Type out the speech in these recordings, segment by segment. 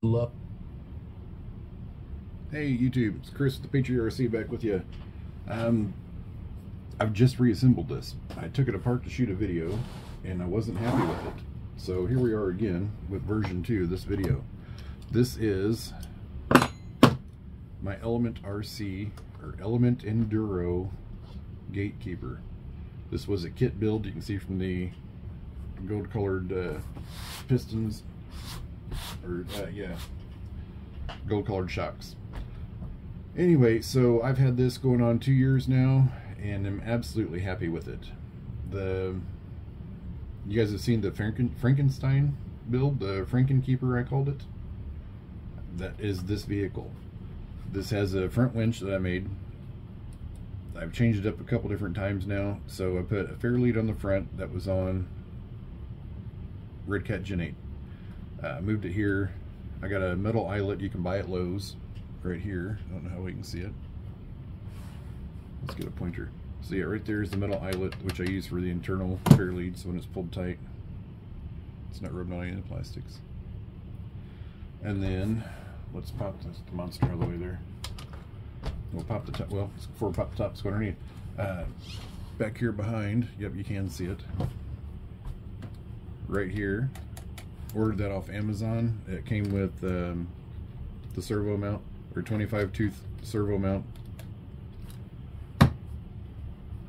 Up. Hey YouTube, it's Chris with the Patriot RC back with you. I've just reassembled this. I took it apart to shoot a video and I wasn't happy with it. So here we are again with version 2 of this video. This is my Element RC or Element Enduro Gatekeeper. This was a kit build. You can see from the gold colored pistons, or gold colored shocks. Anyway, so I've had this going on 2 years now and I'm absolutely happy with it. You guys have seen the Frankenstein build, the Frankenkeeper I called it. That is this vehicle. This has a front winch that I made. I've changed it up a couple different times now. So I put a fair lead on the front that was on Red Cat Gen 8. Moved it here. I got a metal eyelet you can buy at Lowe's right here. I don't know how we can see it. Let's get a pointer. So yeah, right there is the metal eyelet, which I use for the internal fair lead, so when it's pulled tight, it's not rubbing on any of the plastics. And then let's pop this monster out of the way there. We'll pop the top. Well, before we pop the top, let's go underneath. Back here behind, yep, you can see it. Right here. Ordered that off Amazon. It came with the servo mount, or 25 tooth servo mount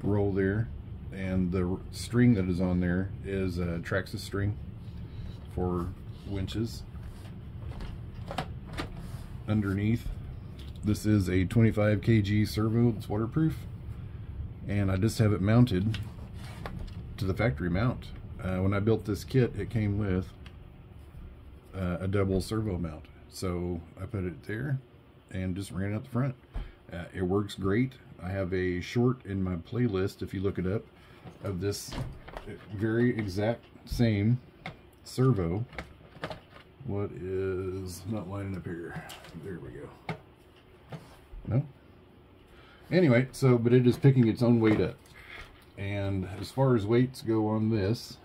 roll there, and the string that is on there is a Traxxas string for winches. Underneath, this is a 25 kg servo that's waterproof, and I just have it mounted to the factory mount. When I built this kit, it came with a double servo mount, so I put it there and just ran it out the front. It works great. I have a short in my playlist, if you look it up, of this very exact same servo. What is not lining up here? There we go. No? Anyway, so, but it is picking its own weight up. And as far as weights go on this,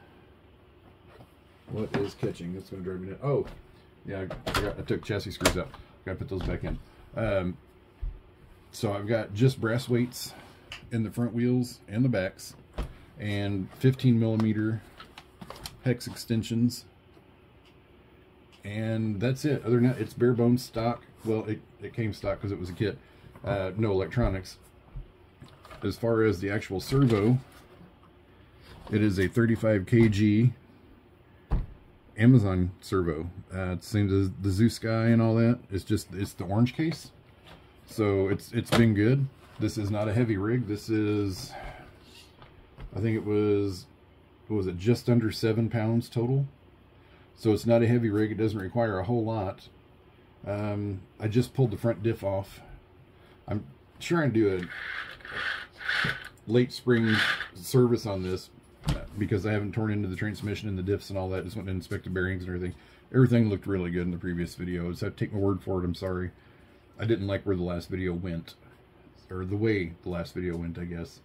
what is catching? That's going to drive me down. Oh, yeah, I took chassis screws out. Got to put those back in. So I've got just brass weights in the front wheels and the backs, and 15mm hex extensions, and that's it. Other than that, it's bare bones stock. Well, it came stock because it was a kit. No electronics. As far as the actual servo, it is a 35 kg Amazon servo. It's the same as the Zoo Sky and all that. It's the orange case. So it's been good. This is not a heavy rig. This is, I think it was, what was it, just under 7 pounds total. So it's not a heavy rig. It doesn't require a whole lot. I just pulled the front diff off. I'm trying to do a late spring service on this because I haven't torn into the transmission and the diffs and all that. Just went and inspected bearings and everything. Everything looked really good in the previous video. So I have to take my word for it. I'm sorry. I didn't like where the last video went, or the way the last video went, I guess.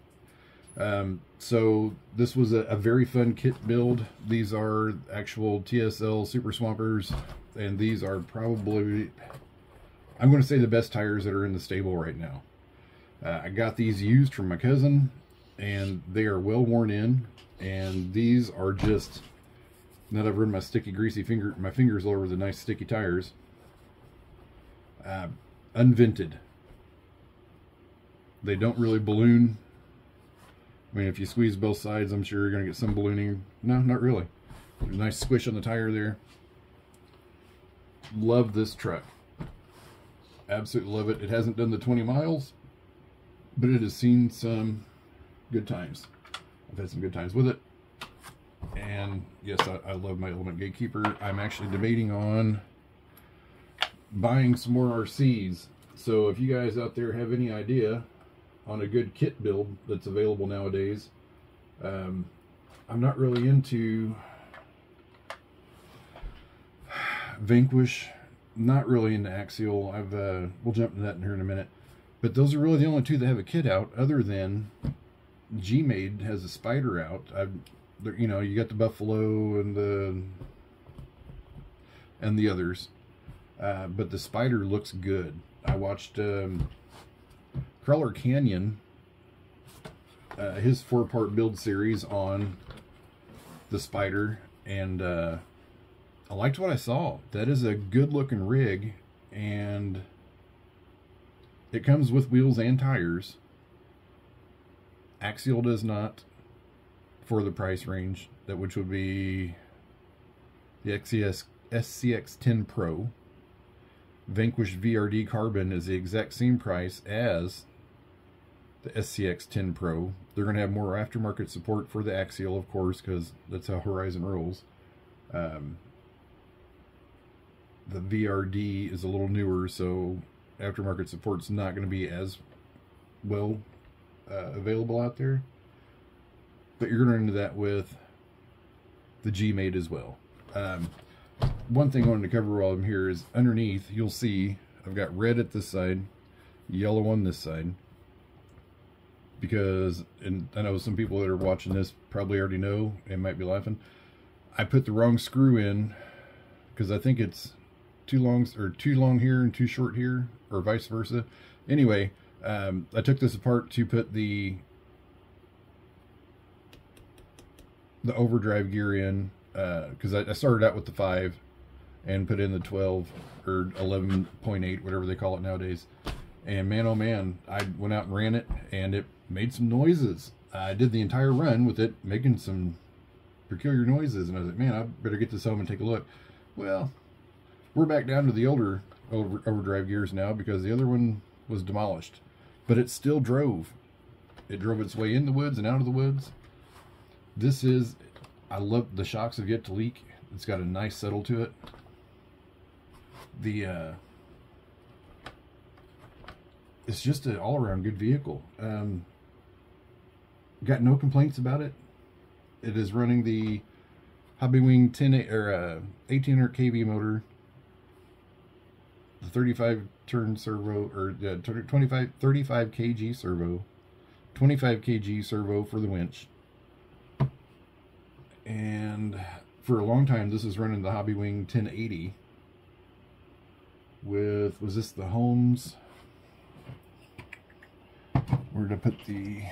So this was a very fun kit build. These are actual TSL Super Swampers, and these are probably, I'm going to say, the best tires that are in the stable right now. I got these used from my cousin, and they are well worn in, and these are just, now that I've run my sticky greasy fingers over the nice sticky tires, unvented. They don't really balloon. I mean, if you squeeze both sides, I'm sure you're going to get some ballooning. No, not really. There's a nice squish on the tire there. Love this truck. Absolutely love it. It hasn't done the 20 miles, but it has seen some good times. I've had some good times with it. And yes, I love my Element Gatekeeper. I'm actually debating on buying some more RCs. So if you guys out there have any idea on a good kit build that's available nowadays, I'm not really into Vanquish, not really into Axial. We'll jump into that in here in a minute, but those are really the only two that have a kit out, other than G-Made has a Spider out. You know, you got the Buffalo and the others. but the Spider looks good. I watched Crawler Canyon, his 4-part build series on the Spider, and I liked what I saw. That is a good looking rig, and it comes with wheels and tires. Axial does not, for the price range, that which would be the SCX10 Pro. Vanquish VRD Carbon is the exact same price as the SCX10 Pro. They're going to have more aftermarket support for the Axial, of course, because that's how Horizon rolls. The VRD is a little newer, so aftermarket support's not going to be as well available out there. But you're going to run into that with the G-Mate as well. One thing I wanted to cover while I'm here is underneath, you'll see I've got red at this side, yellow on this side. Because, and I know some people that are watching this probably already know and might be laughing, I put the wrong screw in because I think it's too long here and too short here, or vice versa. Anyway, I took this apart to put the overdrive gear in, because I started out with the 5 and put in the 12 or 11.8, whatever they call it nowadays. And man, oh man, I went out and ran it, and it made some noises. I did the entire run with it making some peculiar noises, and I was like, man, I better get this home and take a look. Well, we're back down to the older overdrive gears now, because the other one was demolished. But it still drove. It drove its way in the woods and out of the woods. This is, I love, the shocks have yet to leak. It's got a nice settle to it. It's just an all-around good vehicle. Got no complaints about it. It is running the Hobbywing 1800 kV motor, the 35 turn servo, or 35 kg servo, 25 kg servo for the winch. And for a long time, this is running the Hobbywing 1080 with, was this the Holmes? Where did I put the,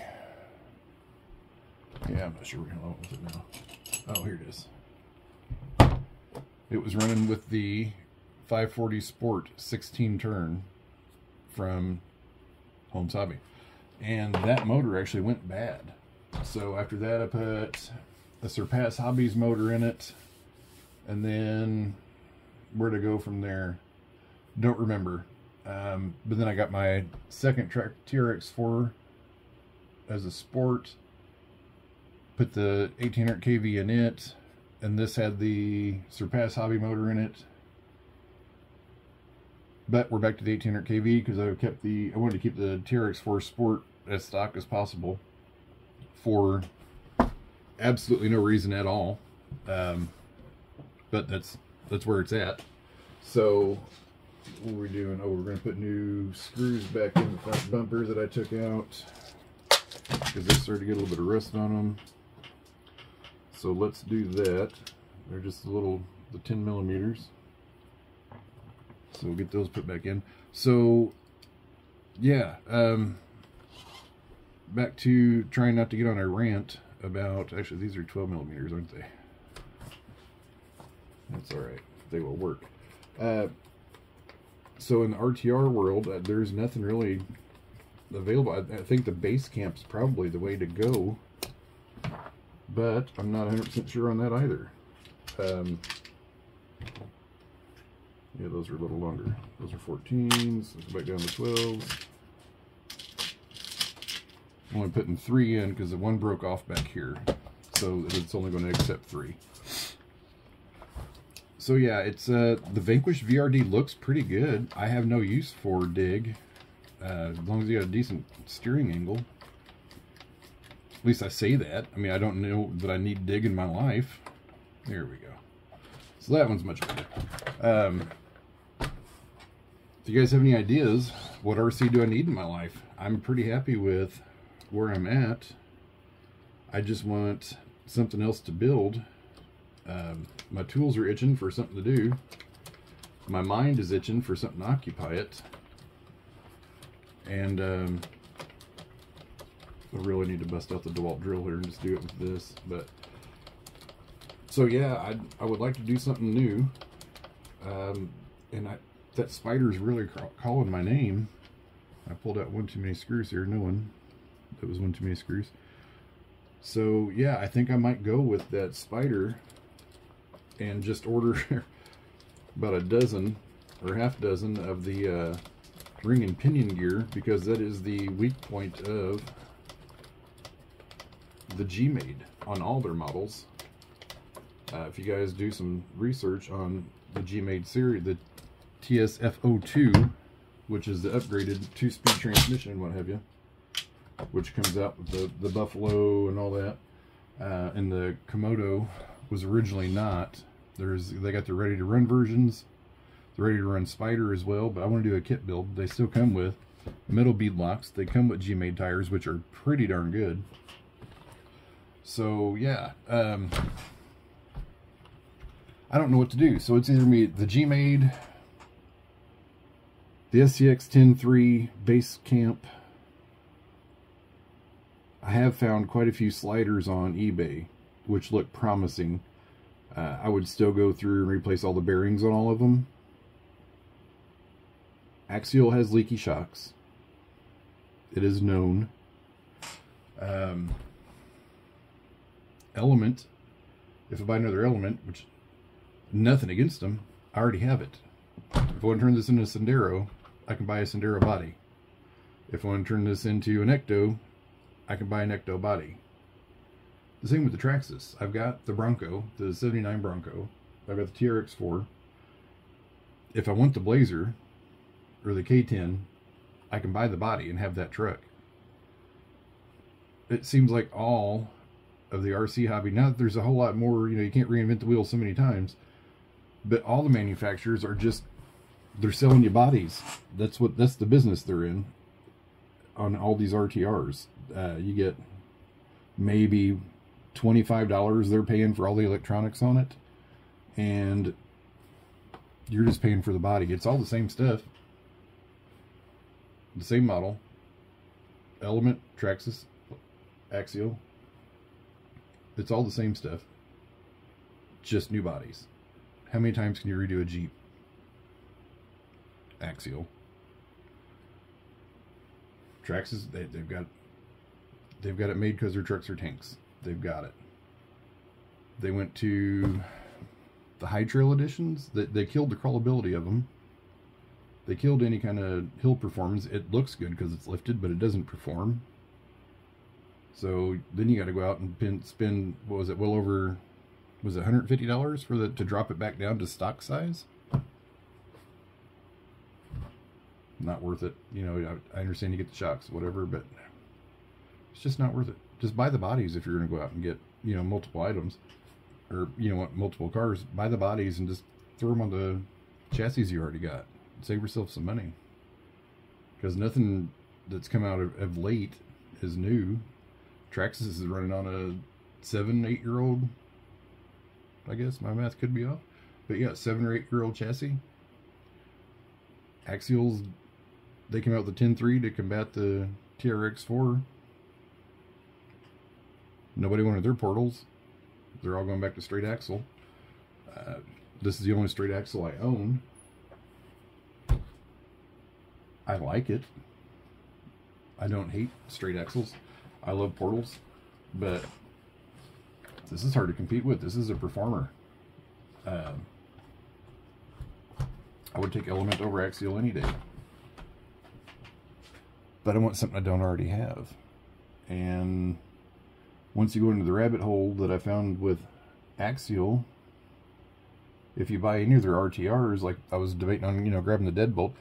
yeah, I'm not sure where I'm with it now. Oh, here it is. It was running with the 540 Sport 16 turn from Holmes Hobby. And that motor actually went bad. So after that, I put a Surpass Hobbies motor in it. And then where to go from there, don't remember. But then I got my second track TRX4 as a sport, put the 1800 kV in it, and this had the Surpass Hobby motor in it. But we're back to the 1800 kV because I wanted to keep the TRX4 Sport as stock as possible for absolutely no reason at all. But that's where it's at. So what are we doing? Oh, we're going to put new screws back in the front bumpers that I took out because they started to get a little bit of rust on them. So let's do that. They're just the 10 millimeters. So we'll get those put back in. So yeah, back to trying not to get on a rant about, actually these are 12 millimeters, aren't they? That's all right. They will work. So in the RTR world, there's nothing really available. I think the base camp's probably the way to go, but I'm not 100% sure on that either. Yeah, those are a little longer. Those are 14s. Let's go back down to 12s. I'm only putting 3 in because the one broke off back here, so it's only going to accept 3. So yeah, it's the Vanquish VRD looks pretty good. I have no use for dig, as long as you got a decent steering angle. At least I say that. I mean, I don't know that I need dig in my life. There we go. So that one's much better. If you guys have any ideas, what RC do I need in my life? I'm pretty happy with where I'm at. I just want something else to build. My tools are itching for something to do. my mind is itching for something to occupy it. And I really need to bust out the DeWalt drill here and just do it with this. But so yeah, I would like to do something new. And that spider's really calling my name. I pulled out one too many screws here. No one. That was one too many screws. So yeah, I think I might go with that spider and just order about a dozen or half dozen of the ring and pinion gear, because that is the weak point of the G-Made on all their models. If you guys do some research on the G-Made series, the TSF02, which is the upgraded 2-speed transmission and what have you, which comes out with the Buffalo and all that, and the Komodo was originally not. They got the ready-to-run versions, the ready-to-run Spider as well, but I want to do a kit build. They still come with metal bead locks. They come with G-Made tires, which are pretty darn good. So yeah, I don't know what to do. So it's either me the G-Made, the SCX 10.3 base camp. I have found quite a few sliders on eBay which look promising. I would still go through and replace all the bearings on all of them. Axial has leaky shocks. It is known. Element, if I buy another Element, which nothing against them, I already have it. If I want to turn this into a Sendero, I can buy a Sendero body. If I want to turn this into an Ecto, I can buy an Ecto body. The same with the Traxxas. I've got the Bronco, the 79 Bronco. I've got the TRX4. If I want the Blazer or the K10, I can buy the body and have that truck. It seems like all of the RC hobby, now that there's a whole lot more, you know, you can't reinvent the wheel so many times, but all the manufacturers are just, they're selling you bodies. That's the business they're in on all these RTRs. You get maybe $25 they're paying for all the electronics on it, and you're just paying for the body. It's all the same stuff, the same model. Element, Traxxas, Axial, it's all the same stuff, just new bodies. How many times can you redo a Jeep? Axial. Traxxas, they've got it made because their trucks are tanks. They've got it. They went to the High Trail editions. They killed the crawlability of them. They killed any kind of hill performance. It looks good because it's lifted, but it doesn't perform. So then you got to go out and spend, what was it, well over, was it $150 for to drop it back down to stock size? Not worth it. You know, I understand you get the shocks, whatever, but it's just not worth it. Just buy the bodies if you're going to go out and get, you know, multiple items, or, you know, multiple cars. Buy the bodies and just throw them on the chassis you already got. Save yourself some money, because nothing that's come out of late is new. Traxxas is running on a 7-8 year old, I guess my math could be off, but yeah, 7 or 8 year old chassis. Axials, they came out with the 10.3 to combat the TRX4. Nobody wanted their portals. They're all going back to straight axle. This is the only straight axle I own. I like it. I don't hate straight axles. I love portals, but this is hard to compete with. This is a performer. I would take Element over Axial any day, but I want something I don't already have. And once you go into the rabbit hole that I found with Axial, if you buy any of their RTRs, like I was debating on, you know, grabbing the deadbolt,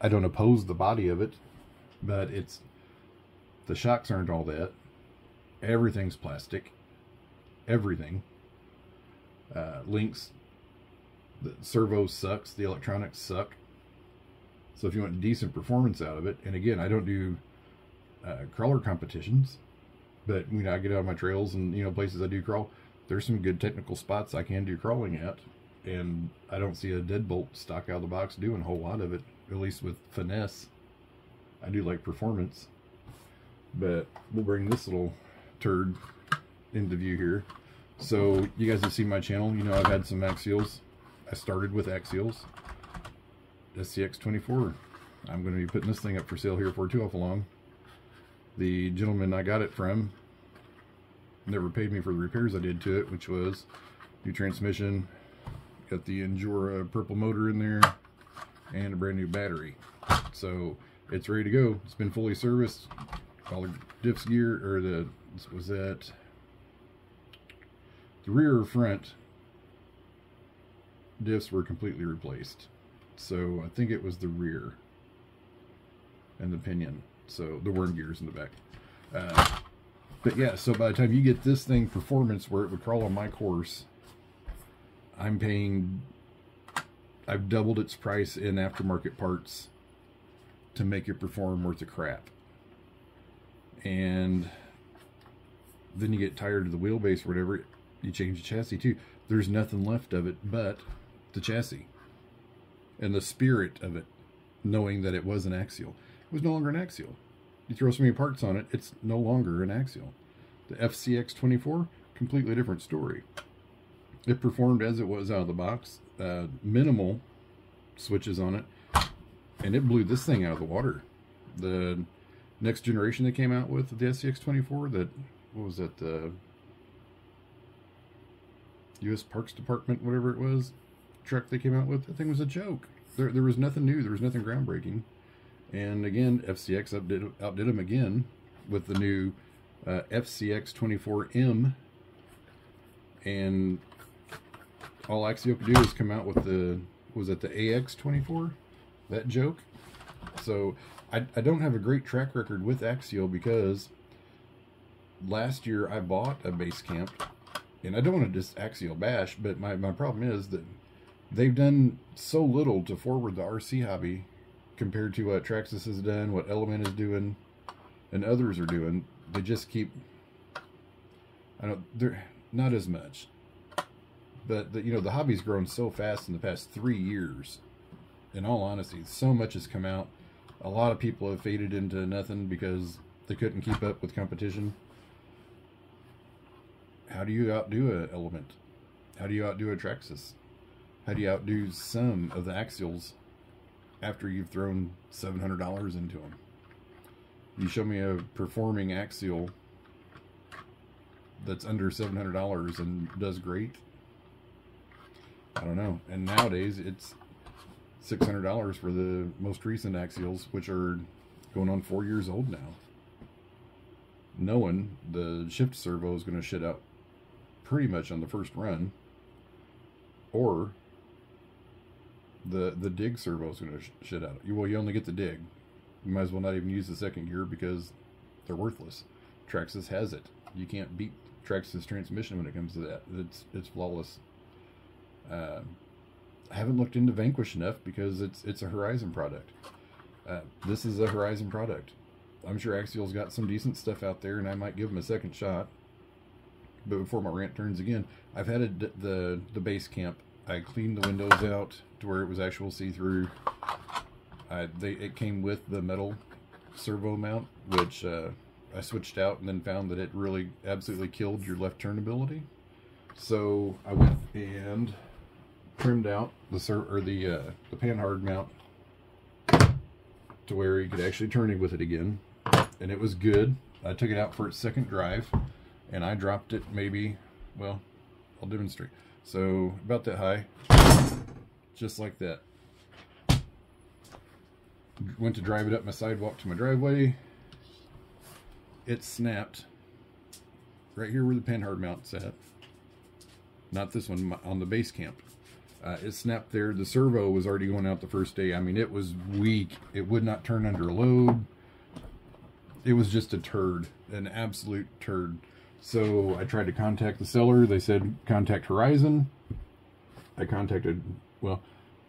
I don't oppose the body of it, but the shocks aren't all that. Everything's plastic. Everything. Links. The servo sucks. The electronics suck. So if you want decent performance out of it, and again, I don't do crawler competitions, but I get out on my trails and, you know, places I do crawl, there's some good technical spots I can do crawling at. and I don't see a deadbolt stock out of the box doing a whole lot of it, at least with finesse. I do like performance, but we'll bring this little turd into view here. So you guys have seen my channel, you know I've had some axials. I started with axials. SCX24. I'm going to be putting this thing up for sale here for too awful long. The gentleman I got it from never paid me for the repairs I did to it, which was new transmission, got the Endura purple motor in there, and a brand new battery. So it's ready to go. It's been fully serviced. All the diffs gear, or the, was that the rear or front diffs were completely replaced. So I think it was the rear and the pinion. So the worm gears in the back. But yeah, so by the time you get this thing performance where it would crawl on my course, I'm paying, I've doubled its price in aftermarket parts to make it perform worth the crap. And then you get tired of the wheelbase or whatever, you change the chassis too. There's nothing left of it but the chassis and the spirit of it, knowing that it was an axial. It was no longer an axial. You throw so many parts on it, it's no longer an axial. The FCX24, completely different story. It performed as it was out of the box, minimal switches on it, and it blew this thing out of the water. The next generation they came out with, the SCX24, that, what was that, the U.S. Parks Department, whatever it was, truck they came out with, that thing was a joke. There was nothing new, there was nothing groundbreaking. And again, FCX outdid them again with the new FCX24M. And all Axial could do is come out with the, was it the AX24? That joke? So I don't have a great track record with Axial because last year I bought a base camp, and I don't want to just Axial bash, but my problem is that they've done so little to forward the RC hobby compared to what Traxxas has done, what Element is doing, and others are doing. They just keep, I don't, they're not as much. But you know, the hobby's grown so fast in the past 3 years. In all honesty, so much has come out. A lot of people have faded into nothing because they couldn't keep up with competition. How do you outdo an Element? How do you outdo a Traxxas? How do you outdo some of the axials after you've thrown $700 into them? You show me a performing axial that's under $700 and does great. I don't know. And nowadays it's $600 for the most recent axials, which are going on 4 years old now. Knowing the shift servo is going to shit out pretty much on the first run, or the dig servo is going to shit out. Well, you only get the dig. You might as well not even use the second gear because they're worthless. Traxxas has it. You can't beat Traxxas transmission when it comes to that. It's flawless. I haven't looked into Vanquish enough because it's a Horizon product. This is a Horizon product. I'm sure Axial's got some decent stuff out there, and I might give them a second shot. But before my rant turns again, I've had the base camp. I cleaned the windows out to where it was actual see-through. It came with the metal servo mount, which I switched out and then found that it really absolutely killed your left turn ability. So I went and trimmed out the panhard mount to where you could actually turn it with it again, and it was good. I took it out for its second drive, and I dropped it maybe, well, I'll demonstrate. So about that high, just like that. Went to drive it up my sidewalk to my driveway. It snapped right here where the panhard mount's at. Not this one, on the base camp. It snapped there. The servo was already going out the first day. I mean, it was weak. It would not turn under load. It was just a turd, an absolute turd. So I tried to contact the seller. They said, contact Horizon. I contacted, well,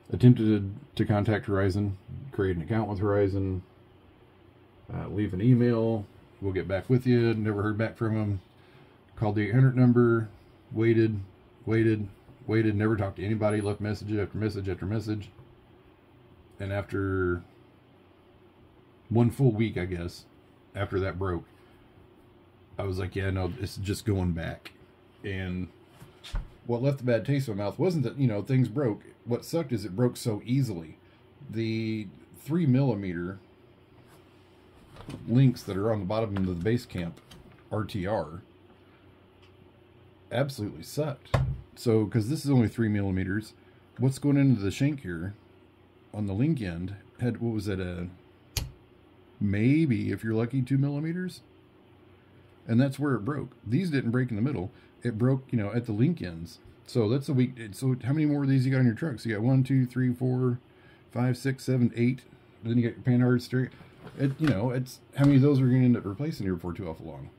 attempted to contact Horizon, create an account with Horizon, leave an email. We'll get back with you. Never heard back from them. Called the 800 number, waited, Waited, never talked to anybody, left message after message after message. And after 1 full week, I guess, after that broke, I was like, yeah, no, it's just going back. And what left a bad taste in my mouth wasn't that, you know, things broke. What sucked is it broke so easily. The 3mm links that are on the bottom of the base camp RTR absolutely sucked. So, because this is only 3mm, what's going into the shank here on the link end had, what was it, maybe, if you're lucky, 2mm? And that's where it broke. These didn't break in the middle. It broke, you know, at the link ends. So that's a weak. So how many more of these you got on your truck? So you got 1, 2, 3, 4, 5, 6, 7, 8. Then you got your panhard straight. You know, it's how many of those are going to end up replacing here before too awful long.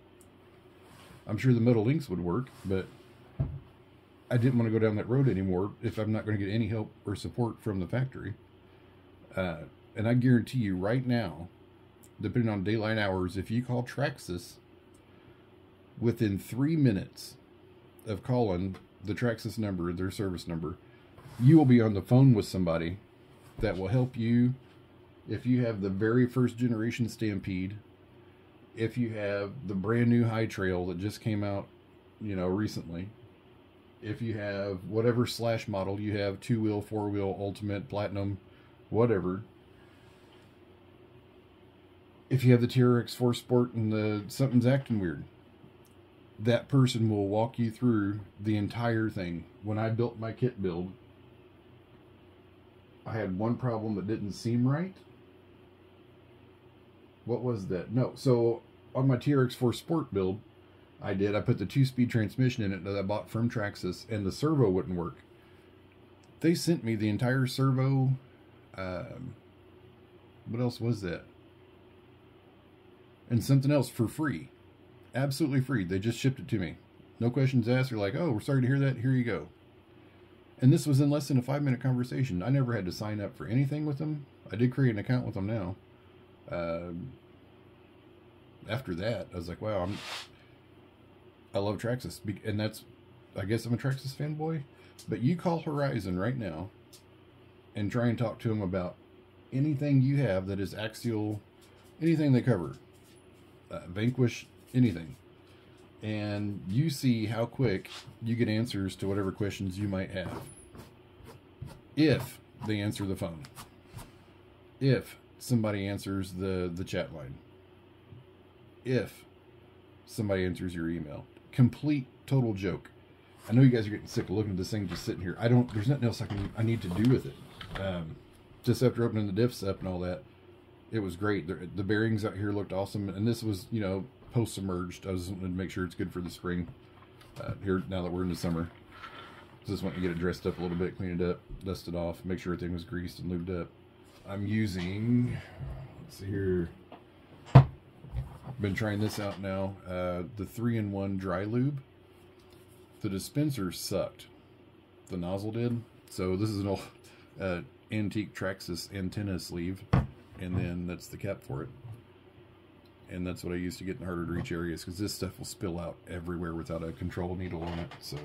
I'm sure the metal links would work, but I didn't want to go down that road anymore if I'm not going to get any help or support from the factory. And I guarantee you right now, depending on daylight hours, if you call Traxxas, within 3 minutes of calling the Traxxas number, their service number, you will be on the phone with somebody that will help you if you have the very first generation Stampede, if you have the brand new High Trail that just came out, you know, recently, if you have whatever slash model you have, 2-wheel, 4-wheel, Ultimate, Platinum, whatever. If you have the TRX 4 Sport and the something's acting weird, that person will walk you through the entire thing. When I built my kit build, I had one problem that didn't seem right. What was that? No, so on my TRX 4 Sport build, I put the 2-speed transmission in it that I bought from Traxxas, and the servo wouldn't work. They sent me the entire servo. What else was that? And something else for free. Absolutely free. They just shipped it to me. No questions asked. They're like, oh, we're sorry to hear that. Here you go. And this was in less than a 5-minute conversation. I never had to sign up for anything with them. I did create an account with them now. After that, I was like, wow, I love Traxxas. And that's, I guess I'm a Traxxas fanboy. But you call Horizon right now and try and talk to them about anything you have that is axial, anything they cover. Vanquish, anything. And you see how quick you get answers to whatever questions you might have. If they answer the phone. If somebody answers the chat line. If somebody answers your email. Complete, total joke. I know you guys are getting sick of looking at this thing just sitting here. There's nothing else I need to do with it. Just after opening the diffs up and all that, it was great. The bearings out here looked awesome. And this was, you know, post-submerged. I just wanted to make sure it's good for the spring. Here, now that we're in the summer. Just want to get it dressed up a little bit, clean it up, dust it off, make sure everything was greased and lubed up. I'm using, let's see here, been trying this out now, the 3-in-1 dry lube. The dispenser sucked. The nozzle did. So this is an old antique Traxxas antenna sleeve, and then that's the cap for it. And that's what I use to get in harder to reach areas, because this stuff will spill out everywhere without a control needle on it. So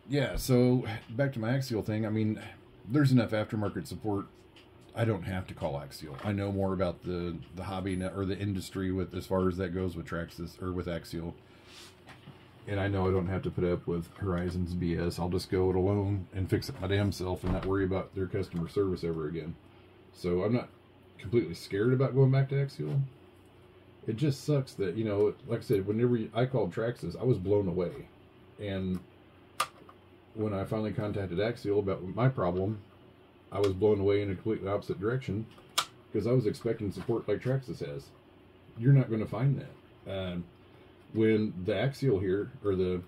yeah, so back to my Axial thing. I mean, there's enough aftermarket support. I don't have to call Axial. I know more about the hobby or the industry with as far as that goes with Traxxas or with Axial. And I know I don't have to put up with Horizon's BS. I'll just go it alone and fix it my damn self and not worry about their customer service ever again. So I'm not completely scared about going back to Axial. It just sucks that, you know, like I said, whenever I called Traxxas, I was blown away. And when I finally contacted Axial about my problem, I was blown away in a completely opposite direction, because I was expecting support like Traxxas has. You're not going to find that. When the Axial here, or the,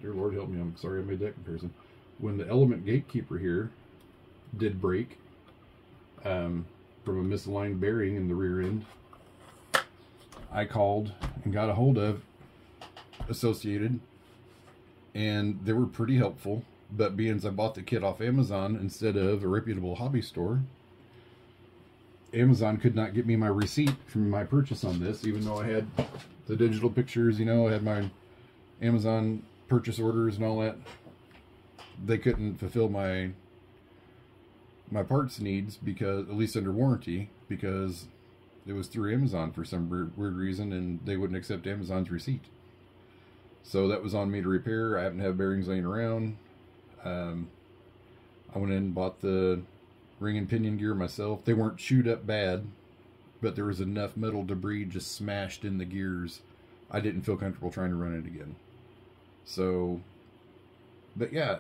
dear Lord help me, I'm sorry I made that comparison. When the Element Gatekeeper here did break from a misaligned bearing in the rear end, I called and got a hold of Associated, and they were pretty helpful. But being as I bought the kit off Amazon instead of a reputable hobby store, Amazon could not get me my receipt from my purchase on this, even though I had the digital pictures, you know, I had my Amazon purchase orders and all that, they couldn't fulfill my parts needs, because, at least under warranty, because it was through Amazon for some weird reason, and they wouldn't accept Amazon's receipt. So that was on me to repair. I happen to have bearings laying around. I went in and bought the ring and pinion gear myself. They weren't chewed up bad, but there was enough metal debris just smashed in the gears. I didn't feel comfortable trying to run it again. So, but yeah,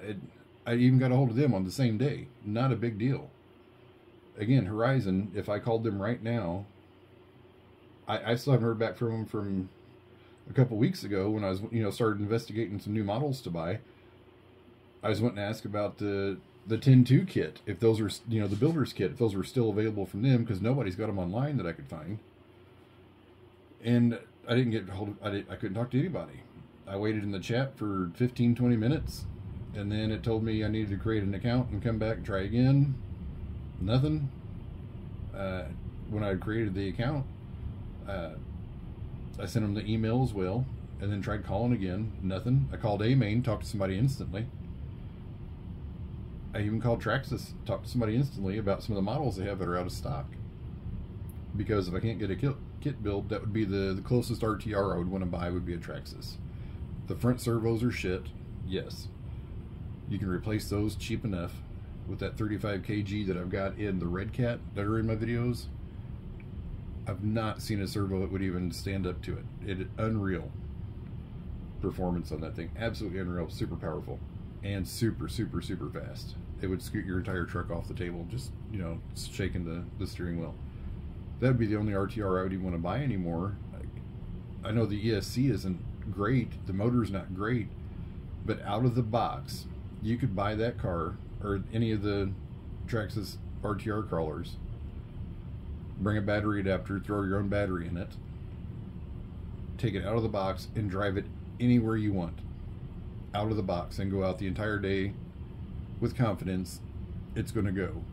I even got a hold of them on the same day. Not a big deal. Again, Horizon, if I called them right now, I still haven't heard back from them from a couple weeks ago when I was, started investigating some new models to buy. I was wanting to ask about the 10.2 kit, if those are, the builder's kit, if those were still available from them, because nobody's got them online that I could find. And I didn't get hold of, I couldn't talk to anybody. I waited in the chat for 15-20 minutes, and then it told me I needed to create an account and come back and try again. Nothing. When I created the account, I sent them the email as well, and then tried calling again. Nothing. I called A-Main, talked to somebody instantly. I even called Traxxas, talked to somebody instantly about some of the models they have that are out of stock. Because if I can't get a kit build, that would be the closest RTR I would want to buy would be a Traxxas. The front servos are shit, yes. You can replace those cheap enough with that 35 kg that I've got in the Red Cat that are in my videos. I've not seen a servo that would even stand up to it. Unreal performance on that thing. Absolutely unreal, super powerful, and super fast. It would scoot your entire truck off the table, just, shaking the steering wheel. That would be the only RTR I would even want to buy anymore. I know the ESC isn't great, the motor's not great, but out of the box, you could buy that car, or any of the Traxxas RTR crawlers, bring a battery adapter, throw your own battery in it, take it out of the box, and drive it anywhere you want. Out of the box, and go out the entire day with confidence it's going to go.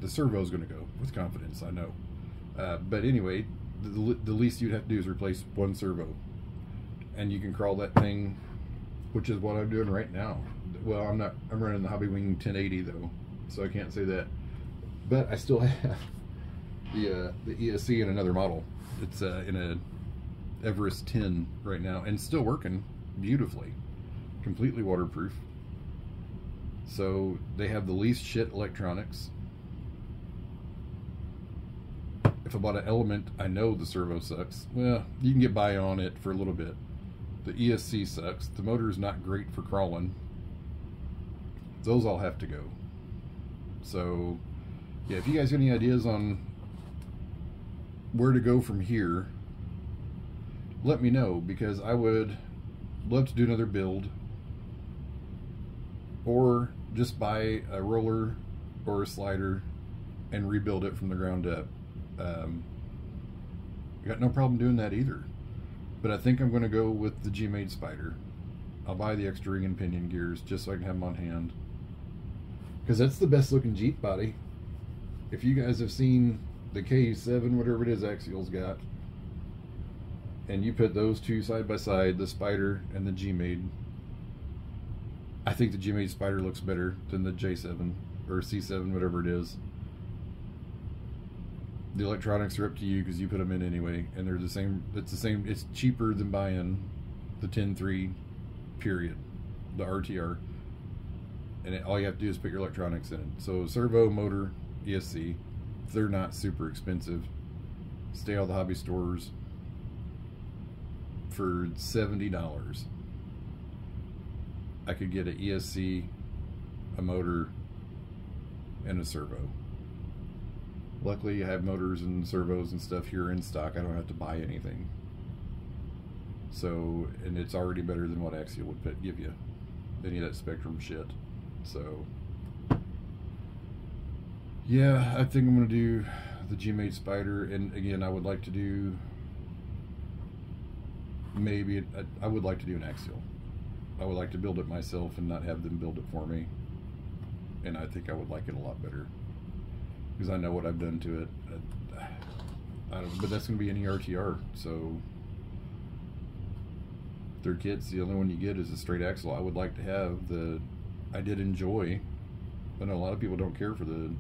The servo's going to go with confidence, I know. But anyway, the least you'd have to do is replace one servo. And you can crawl that thing, which is what I'm doing right now. Well, I'm running the Hobbywing 1080 though, so I can't say that. But I still have the ESC in another model. It's in a Everest 10 right now, and still working beautifully, completely waterproof. So they have the least shit electronics. If I bought an Element, I know the servo sucks. Well, you can get by on it for a little bit. The ESC sucks. The motor is not great for crawling. Those all have to go. So, yeah, if you guys got any ideas on where to go from here, let me know, because I would love to do another build, or just buy a roller or a slider and rebuild it from the ground up. I got no problem doing that either, but I think I'm going to go with the G-Made Spider. I'll buy the extra ring and pinion gears just so I can have them on hand, because that's the best looking Jeep body. If you guys have seen the K7, whatever it is Axial's got, and you put those two side by side, the Spider and the G-Made, I think the G-Made Spider looks better than the J7 or C7, whatever it is. The electronics are up to you because you put them in anyway, and they're the same. It's the same. It's cheaper than buying the 10.3, period, the RTR, and all you have to do is put your electronics in it. So servo, motor, ESC, they're not super expensive. Stay out of the hobby stores. For $70, I could get an ESC, a motor, and a servo. Luckily, I have motors and servos and stuff here in stock. I don't have to buy anything. So, and it's already better than what Axial would give you. Any of that Spectrum shit. So, yeah, I think I'm going to do the G-Made Spider. And again, I would like to do, maybe, I would like to do an Axial. I would like to build it myself and not have them build it for me. And I think I would like it a lot better, because I know what I've done to it. I don't, but that's going to be an ERTR, so their kits, the only one you get is a straight axle. I would like to have I did enjoy, I know a lot of people don't care for the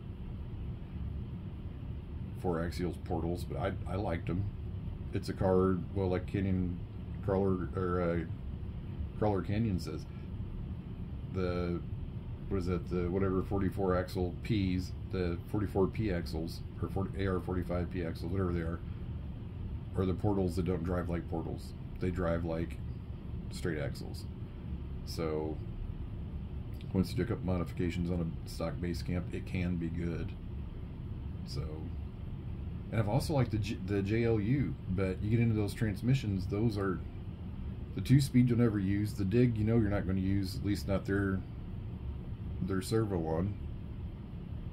4-axial portals, but I liked them. It's a car, well, like Crawler Canyon says, what is that, the whatever 44 axle P's, the 44P axles, or AR45P axles, whatever they are the portals that don't drive like portals. They drive like straight axles. So once you do a couple modifications on a stock base camp, it can be good. So, and I've also liked the JLU, but you get into those transmissions, those are the 2-speed you'll never use. The dig, you know, you're not going to use, at least not their servo one.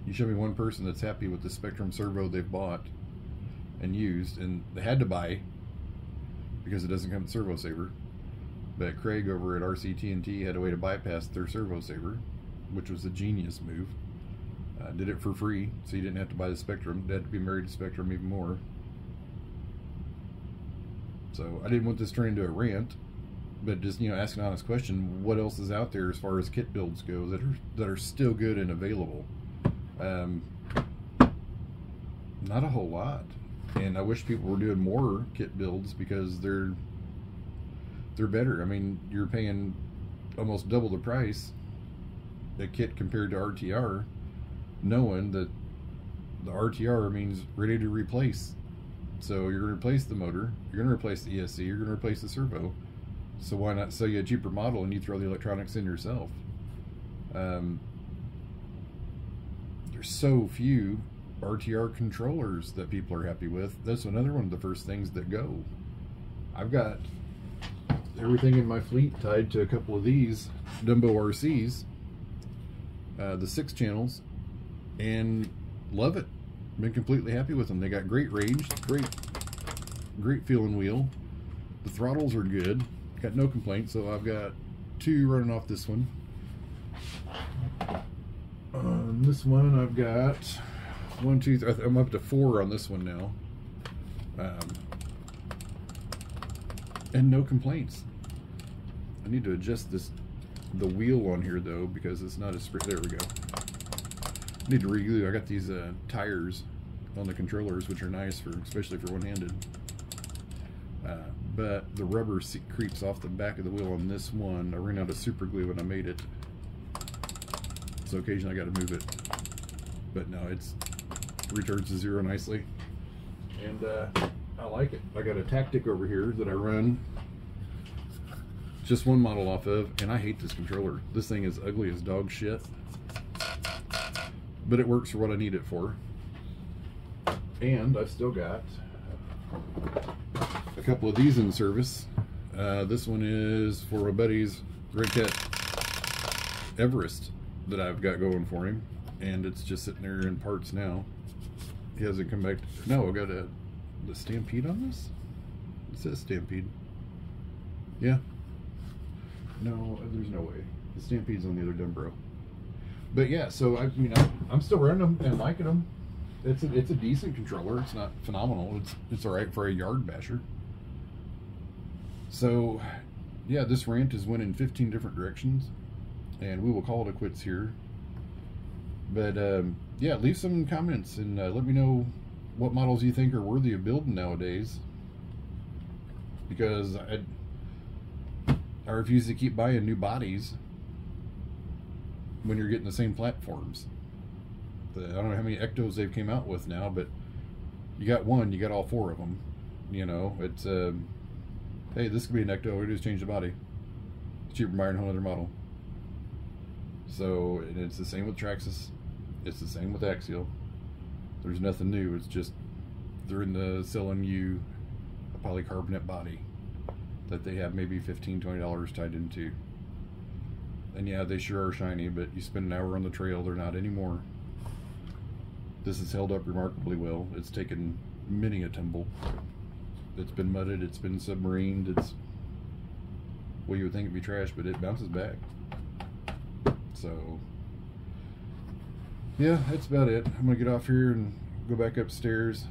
You show me one person that's happy with the Spectrum servo they've bought and used, and they had to buy because it doesn't come with servo saver. But Craig over at RCT&T had a way to bypass their servo saver, which was a genius move. Did it for free, so you didn't have to buy the Spectrum. They had to be married to Spectrum even more. So I didn't want this to turn into a rant, but just, you know, ask an honest question: what else is out there as far as kit builds go that are still good and available? Not a whole lot, and I wish people were doing more kit builds because they're better. I mean, you're paying almost double the price a kit compared to RTR, knowing that the RTR means ready to replace. So you're going to replace the motor, you're going to replace the ESC, you're going to replace the servo. So why not sell you a cheaper model and you throw the electronics in yourself? There's so few RTR controllers that people are happy with. That's another one of the first things that go. I've got everything in my fleet tied to a couple of these Dumbo RCs, the 6 channels, and love it. Been completely happy with them. They got great range, great feeling wheel. The throttles are good. Got no complaints. So I've got 2 running off this one. On this one I've got 1, 2, 3. I'm up to 4 on this one now. And no complaints. I need to adjust the wheel on here though, because it's not as straight. There we go. I need to reglue. I got these tires on the controllers, which are nice for, especially for one-handed. But the rubber creeps off the back of the wheel on this one. I ran out of super glue when I made it, so occasionally I got to move it. But no, it's returns to 0 nicely, and I like it. I got a Tactic over here that I run just one model off of, and I hate this controller. This thing is ugly as dog shit, but it works for what I need it for. And I've still got a couple of these in service. This one is for my buddy's Red Cat Everest that I've got going for him, and it's just sitting there in parts now. He hasn't come back. No, I got the Stampede on this? It says Stampede. Yeah. No, there's no way. The Stampede's on the other Dumbro. But yeah, so I mean, I'm still running them and liking them. It's a decent controller. It's not phenomenal. It's all right for a yard basher. So yeah, this rant is went in 15 different directions, and we will call it a quits here. But yeah, leave some comments and let me know what models you think are worthy of building nowadays, because I refuse to keep buying new bodies when you're getting the same platforms. I don't know how many Ectos they've came out with now, but you got one, you got all 4 of them. You know, it's hey, this could be an Ecto. We just change the body. It's cheaper than buying a whole other model. So, and it's the same with Traxxas. It's the same with Axial. There's nothing new. It's just they're selling you a polycarbonate body that they have maybe $15, $20 tied into. And yeah, they sure are shiny, but you spend an hour on the trail, they're not anymore. This has held up remarkably well. It's taken many a tumble. It's been mudded, it's been submarined, it's, well, you would think it'd be trash, but it bounces back. So yeah, that's about it. I'm gonna get off here and go back upstairs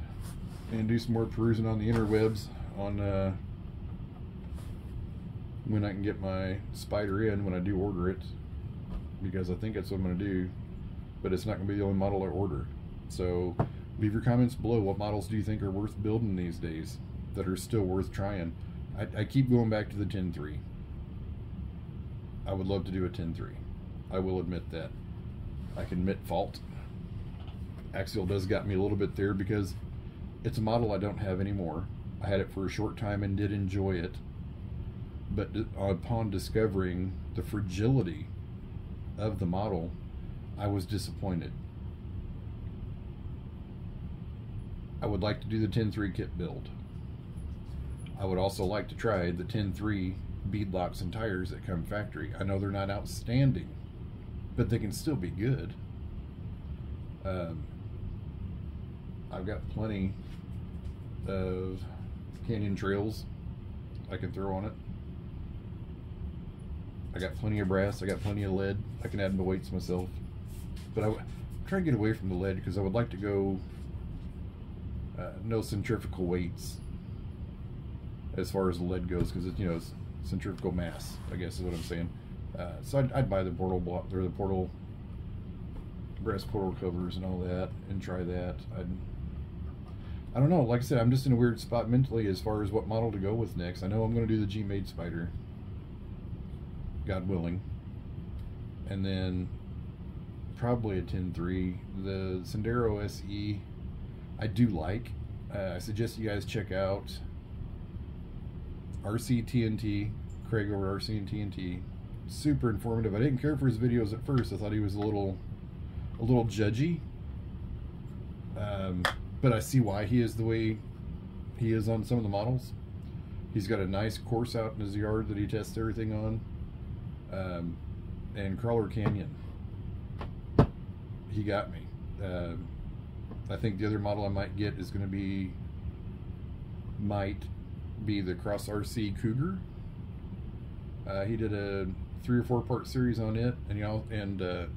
and do some more perusing on the interwebs on when I can get my Spider in when I do order it, because I think that's what I'm going to do, but it's not going to be the only model I order. So leave your comments below. What models do you think are worth building these days that are still worth trying? I keep going back to the 10.3. I would love to do a 10.3. I will admit that. I can admit fault. Axial does got me a little bit there because it's a model I don't have anymore. I had it for a short time and did enjoy it, but upon discovering the fragility of the model, I was disappointed. I would like to do the 10.3 kit build. I would also like to try the 10.3 bead locks and tires that come factory. I know they're not outstanding, but they can still be good. I've got plenty of Canyon Trails I can throw on it. I got plenty of brass, I got plenty of lead. I can add my weights myself. But I try to get away from the lead because I would like to go no centrifugal weights as far as the lead goes, because it's, you know, it's centrifugal mass, I guess is what I'm saying. So I'd buy the portal block or the portal brass portal covers and all that and try that. I don't know, like I said, I'm just in a weird spot mentally as far as what model to go with next. I know I'm going to do the G-Made Spider, God willing, and then probably a 10.3. The Sendero SE I do like. I suggest you guys check out RCTNT, Craig over RCTNT. Super informative. I didn't care for his videos at first. I thought he was a little judgy, but I see why he is the way he is on some of the models. He's got a nice course out in his yard that he tests everything on. And Crawler Canyon, he got me. I think the other model I might get is going to might be the Cross RC Cougar. He did a 3 or 4 part series on it, and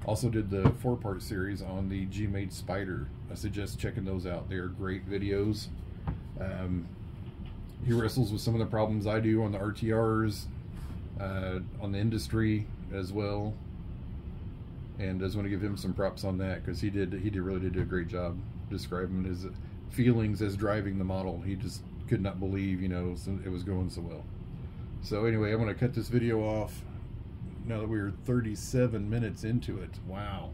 also did the 4-part series on the G-Made Spider. I suggest checking those out. They are great videos. He wrestles with some of the problems I do on the RTRs, on the industry as well, and I just want to give him some props on that, because he really did do a great job describing his feelings as driving the model. He just could not believe, you know, it was going so well. So anyway, I'm going to cut this video off now that we're 37 minutes into it. Wow,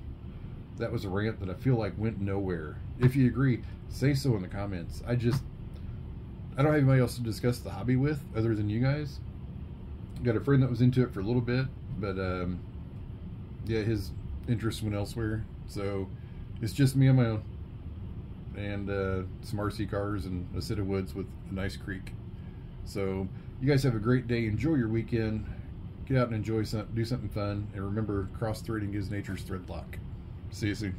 that was a rant that I feel like went nowhere. If you agree, say so in the comments. I don't have anybody else to discuss the hobby with other than you guys. Got a friend that was into it for a little bit, but yeah, his interest went elsewhere, so it's just me on my own, and some RC cars and a set of woods with a nice creek. So you guys have a great day. Enjoy your weekend. Get out and enjoy something, do something fun, and remember, cross threading is nature's thread lock. See you soon.